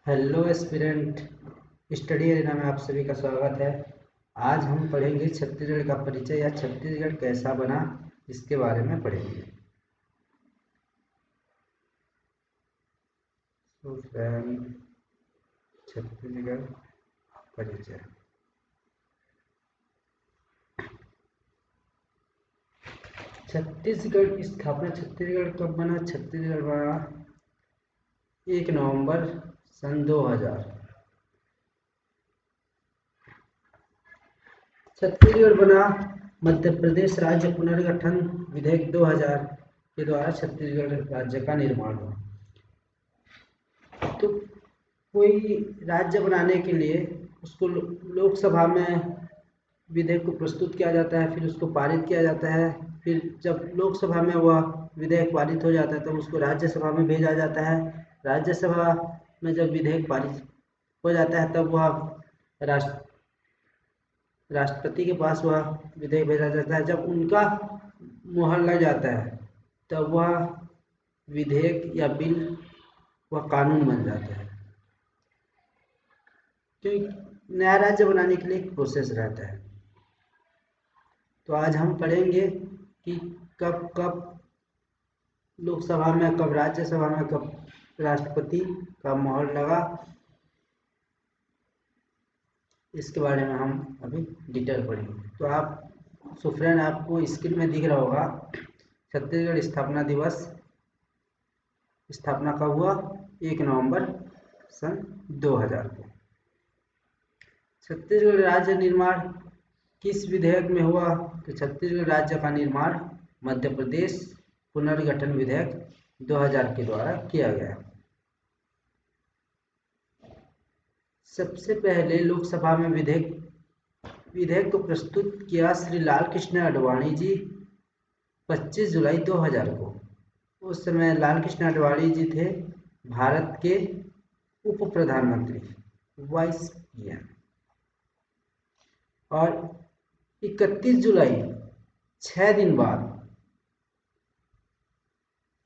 Hello aspirant, study arena में आप सभी का स्वागत है। आज हम पढ़ेंगे छत्तीसगढ़ का परिचय या छत्तीसगढ़ कैसा बना, इसके बारे में पढ़ेंगे। तो फ्रेंड, छत्तीसगढ़ परिचय। छत्तीसगढ़ स्थापना। छत्तीसगढ़ कब बना? छत्तीसगढ़ बना 1 नवंबर सन 2000। छत्तीसगढ़ बना मध्य प्रदेश राज्य पुनर्गठन विधेयक 2000 के द्वारा छत्तीसगढ़ राज्य का निर्माण हुआ। तो कोई राज्य बनाने के लिए उसको लोकसभा में विधेयक को प्रस्तुत किया जाता है, फिर उसको पारित किया जाता है। फिर जब लोकसभा में वह विधेयक पारित हो जाता है तब उसको राज्यसभा में भेजा जाता है। राज्यसभा में जब विधेयक पारित हो जाता है तब वह राष्ट्रपति के पास वह विधेयक भेजा जाता है। जब उनका मुहर लग जाता है तब वह विधेयक या बिल वह कानून बन जाता है। क्योंकि नया राज्य बनाने के लिए एक प्रोसेस रहता है। तो आज हम पढ़ेंगे कि कब कब लोकसभा में, कब राज्यसभा में, कब राष्ट्रपति का मोहर लगा, इसके बारे में हम अभी डिटेल पढ़ेंगे। तो आप फ्रेंड, आपको स्क्रीन में दिख रहा होगा छत्तीसगढ़ स्थापना दिवस। स्थापना कब हुआ? 1 नवंबर सन 2000 को। छत्तीसगढ़ राज्य निर्माण किस विधेयक में हुआ? तो छत्तीसगढ़ राज्य का निर्माण मध्य प्रदेश पुनर्गठन विधेयक 2000 के द्वारा किया गया। सबसे पहले लोकसभा में विधेयक को प्रस्तुत किया श्री लाल कृष्ण आडवाणी जी 25 जुलाई 2000 को। उस समय लाल कृष्ण आडवाणी जी थे भारत के उप प्रधानमंत्री, वाइस पीएम। और 31 जुलाई, 6 दिन बाद,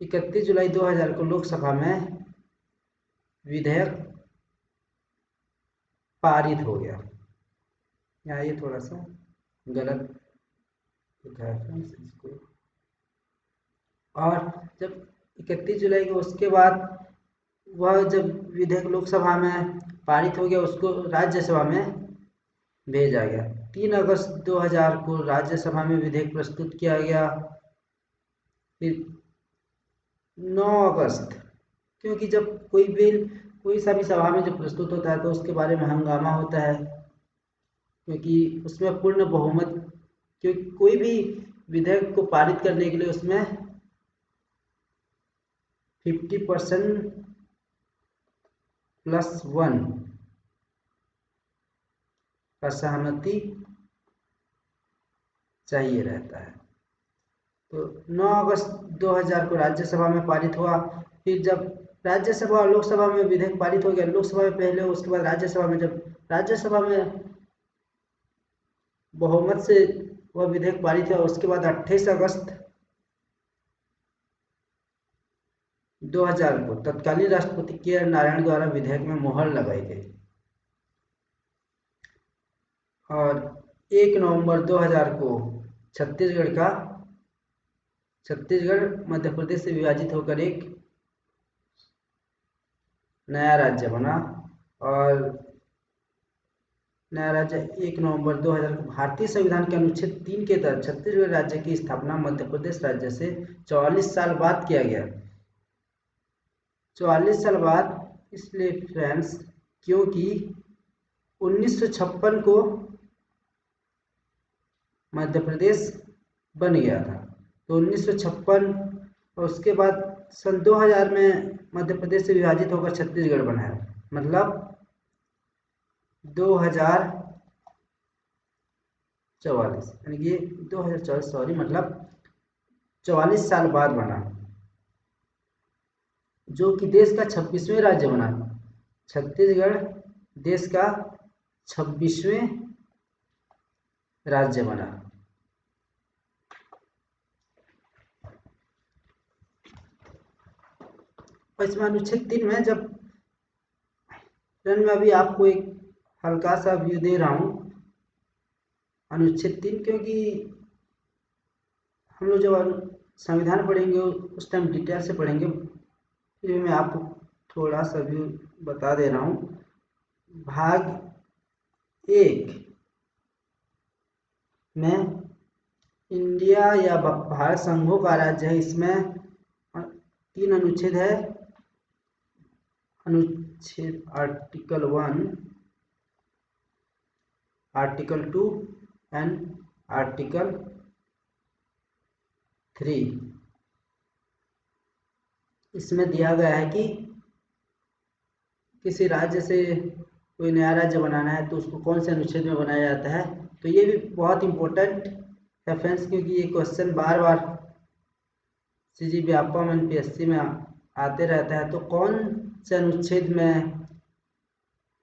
31 जुलाई 2000 को लोकसभा में विधेयक पारित हो गया। यहाँ ये थोड़ा सा गलत लिखा है फ्रेंड्स इसको। और जब 31 जुलाई को, उसके बाद वह जब विधेयक लोकसभा में पारित हो गया, उसको राज्यसभा में भेजा गया। 3 अगस्त 2000 को राज्यसभा में विधेयक प्रस्तुत किया गया। फिर 9 अगस्त, क्योंकि जब कोई बिल कोई सा भी सभा में जब प्रस्तुत होता है तो उसके बारे में हंगामा होता है, क्योंकि उसमें पूर्ण बहुमत, क्योंकि कोई भी विधेयक को पारित करने के लिए उसमें 50% + 1 का सहमति चाहिए रहता है। तो 9 अगस्त 2000 को राज्यसभा में पारित हुआ। फिर जब राज्यसभा और लोकसभा में विधेयक पारित हो गया, लोकसभा में पहले, उसके बाद राज्यसभा में, जब राज्यसभा में बहुमत से वह विधेयक पारित हुआ, उसके बाद 28 अगस्त 2000 को तत्कालीन राष्ट्रपति के आर नारायण द्वारा विधेयक में मोहर लगाई गई। और 1 नवंबर 2000 को छत्तीसगढ़ मध्य प्रदेश से विभाजित होकर एक नया राज्य बना। और नया राज्य 1 नवंबर 2000 को भारतीय संविधान के अनुच्छेद 3 के तहत छत्तीसगढ़ राज्य की स्थापना मध्य प्रदेश राज्य से 44 साल बाद किया गया। 44 साल बाद इसलिए फ्रेंड्स, क्योंकि 1956 को मध्य प्रदेश बन गया था। तो 1956 और उसके बाद सन 2000 में मध्य प्रदेश से विभाजित होकर छत्तीसगढ़ बना है। मतलब 2044, यानी कि 2044, सॉरी, मतलब 44 साल बाद बना, जो कि देश का 26वें राज्य बना। छत्तीसगढ़ देश का 26वें राज्य बना। और इसमें अनुच्छेद 3 में जब फ्रेंड मैं अभी आपको एक हल्का सा व्यू दे रहा हूँ अनुच्छेद 3, क्योंकि हम लोग जब संविधान पढ़ेंगे उस टाइम डिटेल से पढ़ेंगे, फिर मैं आपको थोड़ा सा व्यू बता दे रहा हूँ। भाग 1 में इंडिया या भारत संघों का राज्य है, इसमें 3 अनुच्छेद है। अनुच्छेद आर्टिकल 1, आर्टिकल 2 एंड आर्टिकल 3। इसमें दिया गया है कि किसी राज्य से कोई नया राज्य बनाना है तो उसको कौन से अनुच्छेद में बनाया जाता है। तो ये भी बहुत इम्पोर्टेंट है फ्रेंड्स, क्योंकि ये क्वेश्चन बार बार सीजी व्यापम एनपीएससी में आते रहता है। तो कौन से अनुच्छेद में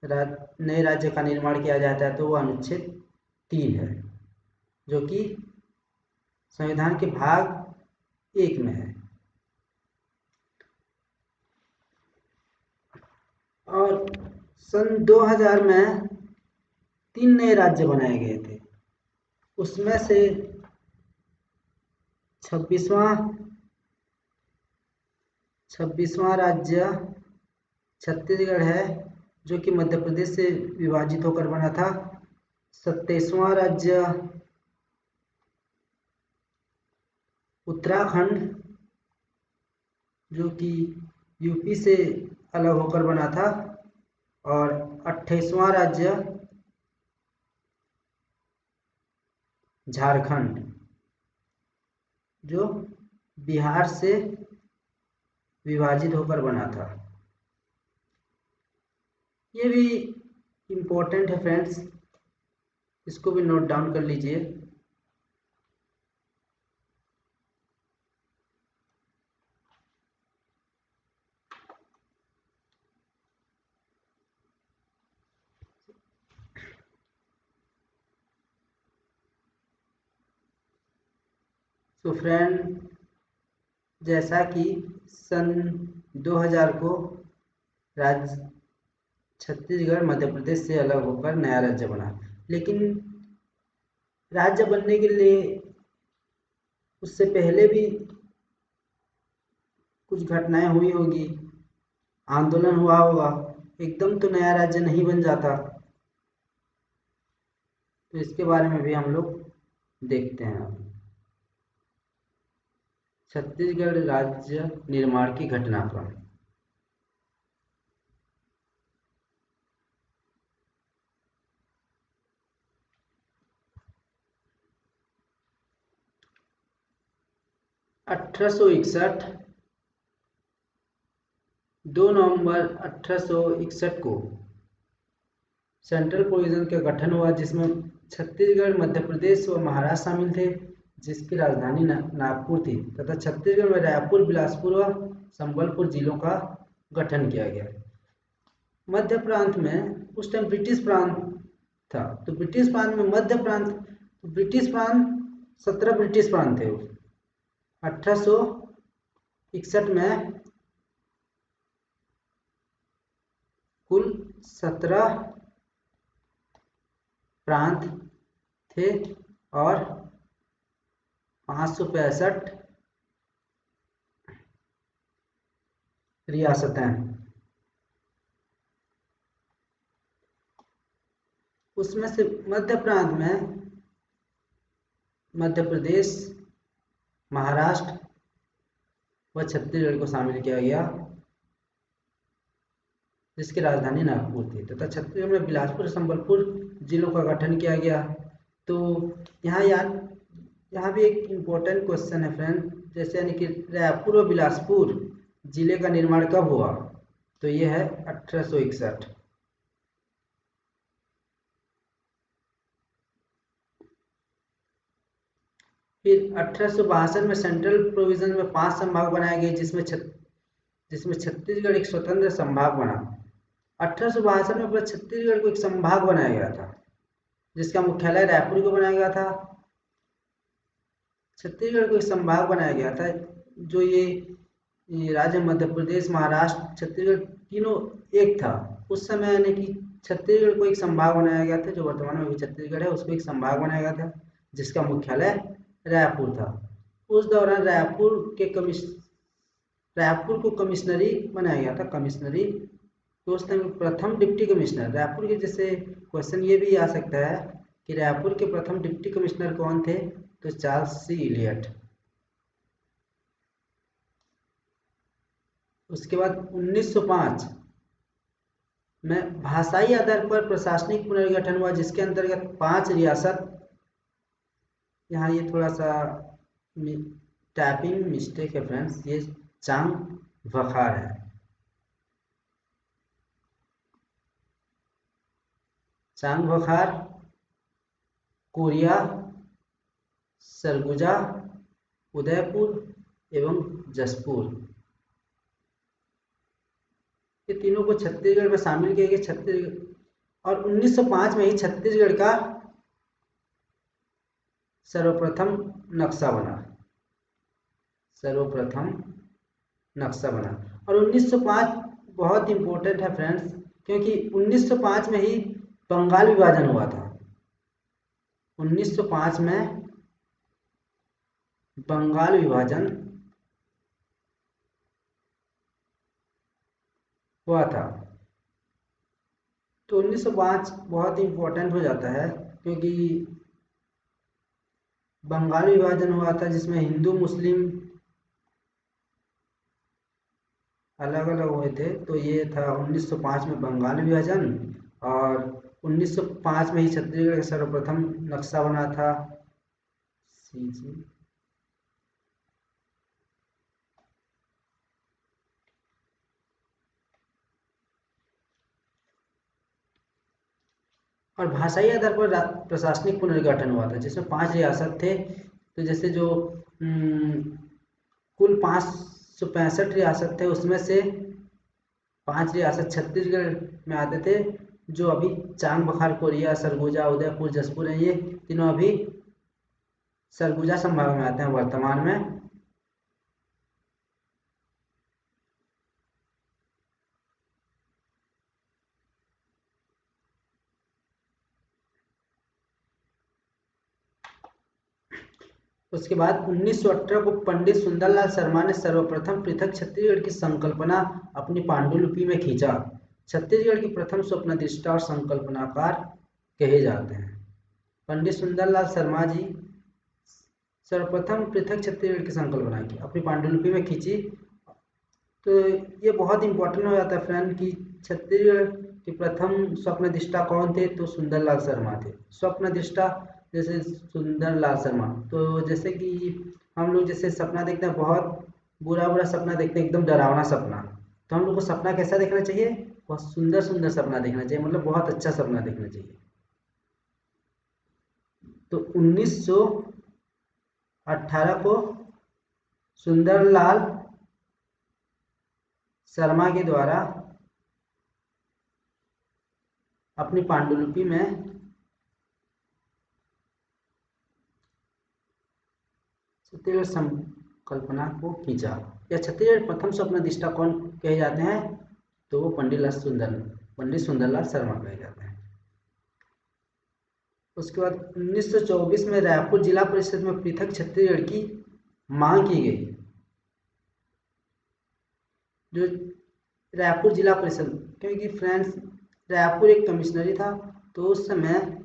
नए राज्य का निर्माण किया जाता है, तो वो अनुच्छेद 3 है, जो कि संविधान के भाग 1 में है। और सन 2000 में 3 नए राज्य बनाए गए थे, उसमें से 26वां राज्य छत्तीसगढ़ है, जो कि मध्य प्रदेश से विभाजित होकर बना था। 27वां राज्य उत्तराखंड, जो कि यूपी से अलग होकर बना था। और 28वां राज्य झारखंड, जो बिहार से विभाजित होकर बना था। ये भी इम्पोर्टेंट है फ्रेंड्स, इसको भी नोट डाउन कर लीजिए। तो फ्रेंड, जैसा कि सन 2000 को राज्य छत्तीसगढ़ मध्य प्रदेश से अलग होकर नया राज्य बना, लेकिन राज्य बनने के लिए उससे पहले भी कुछ घटनाएं हुई होगी, आंदोलन हुआ होगा, एकदम तो नया राज्य नहीं बन जाता। तो इसके बारे में भी हम लोग देखते हैं। छत्तीसगढ़ राज्य निर्माण की घटनाक्रम। (1861) 2 नवंबर 1861 को सेंट्रल प्रोविजन का गठन हुआ, जिसमें छत्तीसगढ़, मध्य प्रदेश व महाराष्ट्र शामिल थे, जिसकी राजधानी नागपुर थी, तथा छत्तीसगढ़ में रायपुर, बिलासपुर व संबलपुर जिलों का गठन किया गया। मध्य प्रांत में उस टाइम ब्रिटिश प्रांत था, तो ब्रिटिश प्रांत में मध्य प्रांत, तो ब्रिटिश प्रांत 17 ब्रिटिश प्रांत थे। 1861 में कुल 17 प्रांत थे और 565 रियासतें। उसमें से मध्य प्रांत में मध्य प्रदेश, महाराष्ट्र व छत्तीसगढ़ को शामिल किया गया, जिसकी राजधानी नागपुर थी, तथा छत्तीसगढ़ में बिलासपुर, संबलपुर जिलों का गठन किया गया। तो यहाँ भी एक इम्पोर्टेंट क्वेश्चन है फ्रेंड, जैसे यानी कि रायपुर और बिलासपुर जिले का निर्माण कब हुआ, तो ये है 1861। फिर 1862 में सेंट्रल प्रोविजन में 5 संभाग बनाए गए, जिसमें छत्तीसगढ़ एक स्वतंत्र संभाग बना। 1862 में पूरा छत्तीसगढ़ को एक संभाग बनाया गया था, जिसका मुख्यालय रायपुर को बनाया गया था। छत्तीसगढ़ को एक संभाग बनाया गया था, जो ये राज्य मध्य प्रदेश, महाराष्ट्र, छत्तीसगढ़ तीनों एक था। उस समय यानी कि छत्तीसगढ़ को एक संभाग बनाया गया था, जो वर्तमान में भी छत्तीसगढ़ है उसको एक संभाग बनाया गया था, जिसका मुख्यालय रायपुर था। उस दौरान रायपुर को कमिश्नरी बनाया गया था, कमिश्नरी। तो उस टाइम प्रथम डिप्टी कमिश्नर रायपुर के, जैसे क्वेश्चन ये भी आ सकता है कि रायपुर के प्रथम डिप्टी कमिश्नर कौन थे, तो चार्ल्स सी इलियट। उसके बाद 1905 में भाषाई आधार पर प्रशासनिक पुनर्गठन हुआ, जिसके अंतर्गत 5 रियासत, यहाँ ये थोड़ा सा टाइपिंग मिस्टेक है फ्रेंड्स, ये चांग बखार है, चांग बखार, कोरिया, सरगुजा, उदयपुर एवं जसपुर, ये तीनों को छत्तीसगढ़ में शामिल किया गया। छत्तीसगढ़ और 1905 में ही छत्तीसगढ़ का सर्वप्रथम नक्शा बना, सर्वप्रथम नक्शा बना। और 1905 बहुत इंपॉर्टेंट है फ्रेंड्स, क्योंकि 1905 में ही बंगाल विभाजन हुआ था। 1905 में बंगाल विभाजन हुआ था। तो 1905 बहुत इंपॉर्टेंट हो जाता है, क्योंकि बंगाल विभाजन हुआ था जिसमें हिंदू मुस्लिम अलग अलग हुए थे। तो ये था 1905 में बंगाल विभाजन, और 1905 में ही छत्तीसगढ़ का सर्वप्रथम नक्शा बना था, CG। और भाषाई आधार पर प्रशासनिक पुनर्गठन हुआ था, जिसमें 5 रियासत थे। तो जैसे जो कुल 565 रियासत थे, उसमें से 5 रियासत छत्तीसगढ़ में आते थे, जो अभी चांग बखार, कोरिया, सरगुजा, उदयपुर, जसपुर है, ये तीनों अभी सरगुजा संभाग में आते हैं वर्तमान में। उसके बाद 1918 को पंडित सुंदरलाल शर्मा ने सर्वप्रथम पृथक छत्तीसगढ़ की संकल्पना अपनी पांडुलिपि में खींचा। छत्तीसगढ़ की प्रथम स्वप्नदृष्टा और संकल्पनाकार कहे जाते हैं पंडित सुंदरलाल शर्मा जी। सर्वप्रथम पृथक छत्तीसगढ़ की संकल्पना की अपनी पांडुलिपि में खींची। तो ये बहुत इंपॉर्टेंट हो जाता है फ्रेंड कि छत्तीसगढ़ के प्रथम स्वप्नदृष्टा कौन थे, तो सुंदरलाल शर्मा थे। स्वप्नदृष्टा जैसे सुंदरलाल शर्मा, तो जैसे कि हम लोग जैसे सपना देखते हैं, बहुत बुरा बुरा सपना देखते हैं, एकदम डरावना सपना, तो हम लोग को सपना कैसा देखना चाहिए, बहुत सुंदर सुंदर सपना देखना चाहिए, मतलब बहुत अच्छा सपना देखना चाहिए। तो 1918 को सुंदरलाल शर्मा के द्वारा अपनी पांडुलिपि में छत्तीसगढ़ संकल्पना को खींचा। या छत्तीसगढ़ प्रथम स्वप्नदृष्टा कौन कहे जाते हैं, तो वो पंडित सुंदरलाल शर्मा कहे जाते हैं। उसके बाद 1924 में रायपुर जिला परिषद में पृथक छत्तीसगढ़ की मांग की गई। जो रायपुर जिला परिषद, क्योंकि फ्रेंड्स रायपुर एक कमिश्नरी था, तो उस समय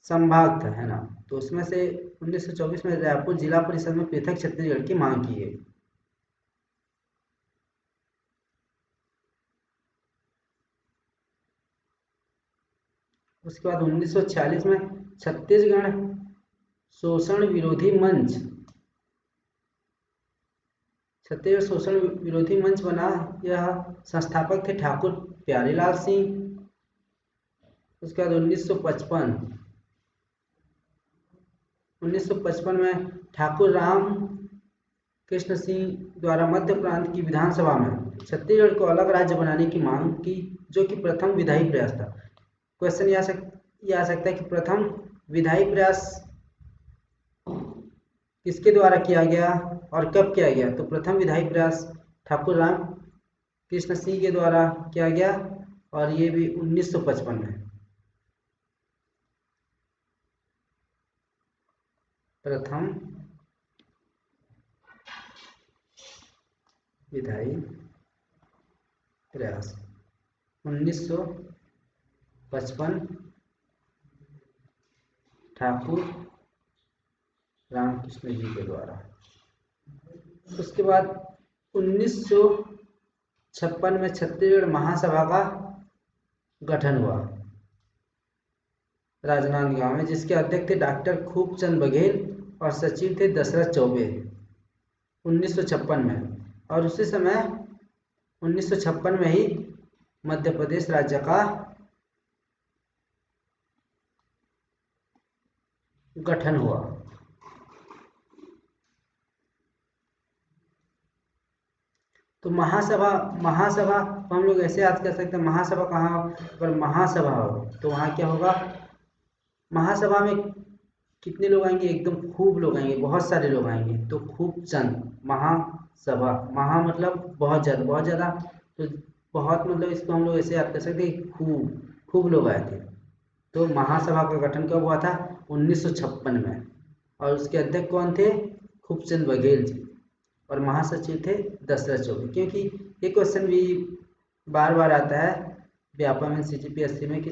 संभाग था, है ना, तो उसमें से 1924 में रायपुर जिला परिषद में पृथक छत्तीसगढ़ की मांग की गई। उसके बाद 1946 में छत्तीसगढ़ शोषण विरोधी मंच, छत्तीसगढ़ शोषण विरोधी मंच बना। यह संस्थापक थे ठाकुर प्यारेलाल सिंह। उसके बाद 1955 में ठाकुर राम कृष्ण सिंह द्वारा मध्य प्रांत की विधानसभा में छत्तीसगढ़ को अलग राज्य बनाने की मांग की, जो कि प्रथम विधायी प्रयास था। क्वेश्चन ये आ सकता है कि प्रथम विधायी प्रयास किसके द्वारा किया गया और कब किया गया, तो प्रथम विधायी प्रयास ठाकुर राम कृष्ण सिंह के द्वारा किया गया और ये भी 1955 में प्रथम विधायी प्रयास 1955 ठाकुर रामकृष्ण जी के द्वारा। उसके बाद 1956 में छत्तीसगढ़ महासभा का गठन हुआ राजनांदगांव में, जिसके अध्यक्ष थे डॉक्टर खूबचंद बघेल और सचिव थे दशरथ चौबे 1956 में। और उसी समय 1956 में ही मध्य प्रदेश राज्य का गठन हुआ। तो महासभा महासभा तो हम लोग ऐसे याद कर सकते हैं, महासभा कहाँ, अगर महासभा हो तो वहाँ क्या होगा, महासभा में कितने लोग आएंगे, एकदम खूब लोग आएंगे, बहुत सारे लोग आएंगे। तो खूब चंद महासभा, महा मतलब बहुत ज़्यादा, बहुत ज़्यादा, तो बहुत मतलब इसको हम लोग ऐसे याद कर सकते हैं, खूब खूब लोग आए थे। तो महासभा का गठन कब हुआ था, 1956 में। और उसके अध्यक्ष कौन थे, खूबचंद बघेल जी, और महासचिव थे दशरथ चौबे। क्योंकि ये क्वेश्चन भी बार बार आता है व्यापम में CGPSC में कि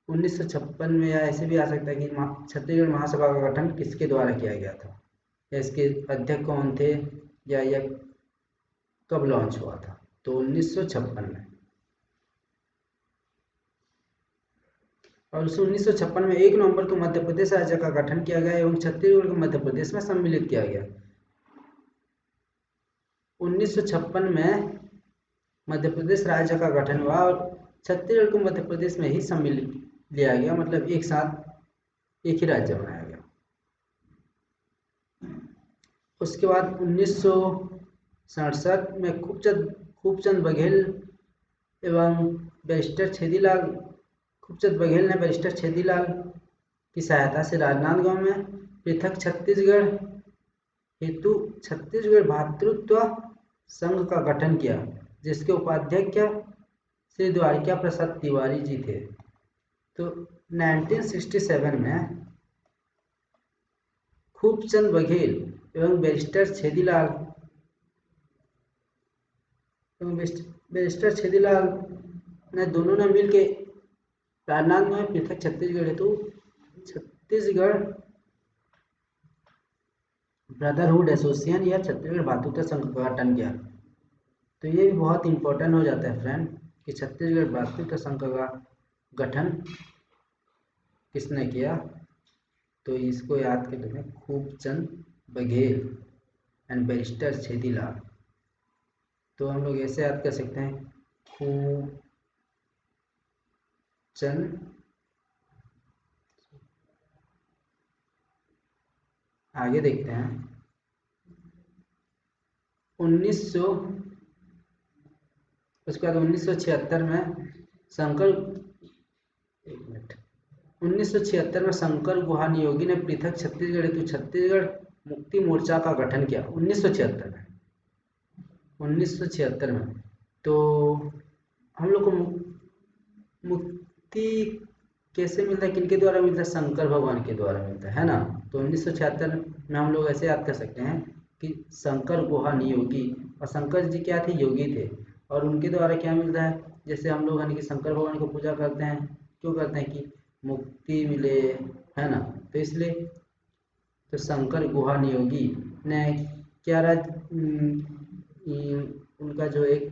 1956 में, या ऐसे भी आ सकता है कि छत्तीसगढ़ महासभा का गठन किसके द्वारा किया गया था, या इसके अध्यक्ष कौन थे, या यह कब लॉन्च हुआ था। तो 1956 में। और उस 1956 में 1 नवंबर को मध्य प्रदेश राज्य का गठन किया गया एवं छत्तीसगढ़ को मध्य प्रदेश में सम्मिलित किया गया। 1956 में मध्य प्रदेश राज्य का गठन हुआ और छत्तीसगढ़ को मध्य प्रदेश में ही सम्मिलित लिया गया, मतलब एक साथ एक ही राज्य बनाया गया। उसके बाद 1967 में खूबचंद बघेल एवं बैरिस्टर छेदीलाल, खूबचंद बघेल ने बैरिस्टर छेदीलाल की सहायता से राजनांदगांव में पृथक छत्तीसगढ़ हेतु छत्तीसगढ़ भातृत्व संघ का गठन किया, जिसके उपाध्यक्ष श्री द्वारिका प्रसाद तिवारी जी थे। तो 1967 में खूबचंद बघेल एवं बैरिस्टर छेदीलाल ने दोनों ने मिलकर राजनांदगांव में पृथक छत्तीसगढ़ हेतु छत्तीसगढ़ ब्रदरहुड एसोसिएशन या छत्तीसगढ़ भातृत्व संघ का गठन किया। तो ये भी बहुत इंपॉर्टेंट हो जाता है फ्रेंड कि छत्तीसगढ़ भातृत्व संघ का गठन किसने किया। तो इसको याद कर लेते हैं, खूबचंद बघेल एंड बैरिस्टर छेदीलाल। तो हम लोग ऐसे याद कर सकते हैं, खूबचंद, आगे देखते हैं उसके बाद 1976 में शंकर 1976 में शंकर गुहा नियोगी ने पृथक छत्तीसगढ़ हेतु छत्तीसगढ़ मुक्ति मोर्चा का गठन किया 1976 में। तो हम लोग को मुक्ति कैसे मिलता है, किनके द्वारा मिलता है, शंकर भगवान के द्वारा मिलता है ना। तो 1976 में हम लोग ऐसे याद कर सकते हैं कि शंकर गुहा नियोगी, और शंकर जी क्या थे, योगी थे, और उनके द्वारा क्या मिलता है, जैसे हम लोग यानी कि शंकर भगवान को पूजा करते हैं, क्यों करते हैं कि मुक्ति मिले, है ना। तो इसलिए तो शंकर गुहा नियोगी ने क्या उनका जो एक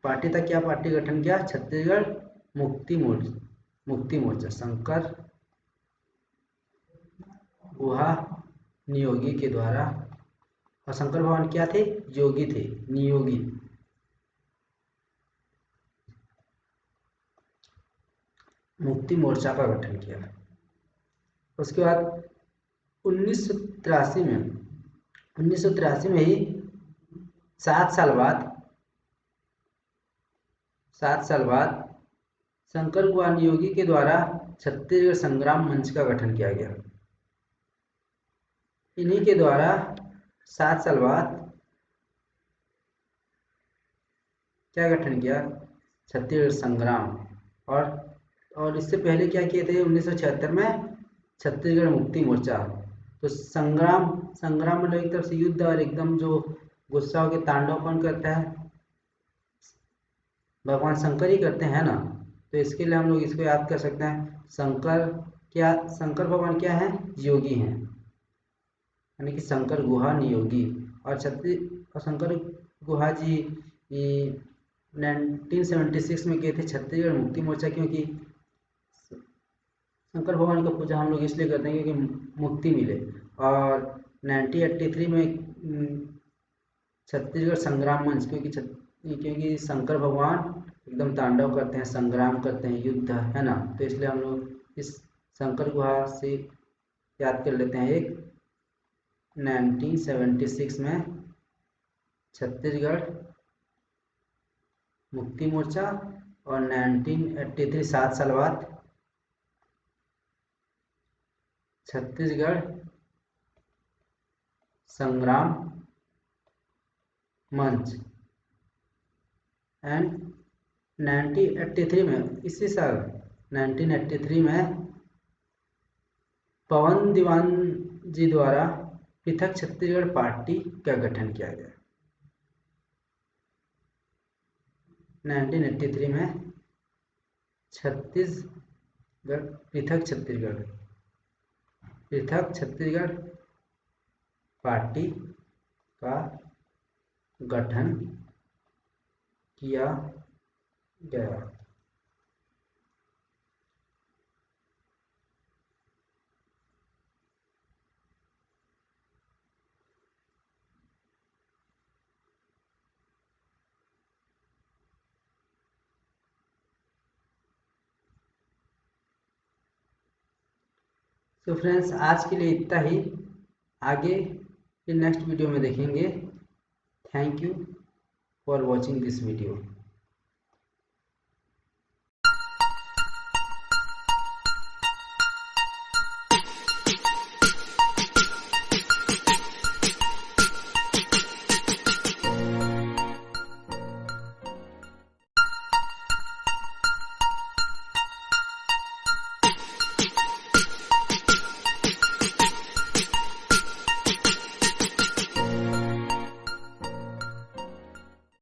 पार्टी था, क्या पार्टी गठन किया, छत्तीसगढ़ मुक्ति मोर्चा शंकर गुहा नियोगी के द्वारा। और शंकर भगवान क्या थे, योगी थे, नियोगी। मुक्ति मोर्चा का गठन किया। उसके बाद 1983 में ही 7 साल बाद शंकर गुहा नियोगी के द्वारा छत्तीसगढ़ संग्राम मंच का गठन किया गया। इन्हीं के द्वारा 7 साल बाद क्या गठन किया, छत्तीसगढ़ संग्राम। और इससे पहले क्या किए थे 1976 में छत्तीसगढ़ मुक्ति मोर्चा। तो संग्राम संग्राम मतलब एक तरफ से युद्ध और एकदम जो गुस्सा होकर तांडव कौन करता है, भगवान शंकर ही करते हैं ना। तो इसके लिए हम लोग इसको याद कर सकते हैं, शंकर भगवान क्या है, योगी हैं, यानी कि शंकर गुहा नियोगी। और शंकर गुहा जी 1976 में गए थे छत्तीसगढ़ मुक्ति मोर्चा, क्योंकि शंकर भगवान का पूजा हम लोग इसलिए करते हैं क्योंकि मुक्ति मिले। और 1983 में छत्तीसगढ़ संग्राम मंच, क्योंकि शंकर भगवान एकदम तांडव करते हैं, संग्राम करते हैं, युद्ध है ना। तो इसलिए हम लोग इस शंकर गुहा से याद कर लेते हैं। एक 1976 में छत्तीसगढ़ मुक्ति मोर्चा और 1983 7 साल बाद छत्तीसगढ़ संग्राम मंच। एंड 1983 में, इसी साल 1983 में पवन दीवान जी द्वारा पृथक छत्तीसगढ़ पार्टी का गठन किया गया। 1983 में पृथक छत्तीसगढ़ पार्टी का गठन किया गया। तो फ्रेंड्स आज के लिए इतना ही, आगे फिर नेक्स्ट वीडियो में देखेंगे। Thank you for watching this video.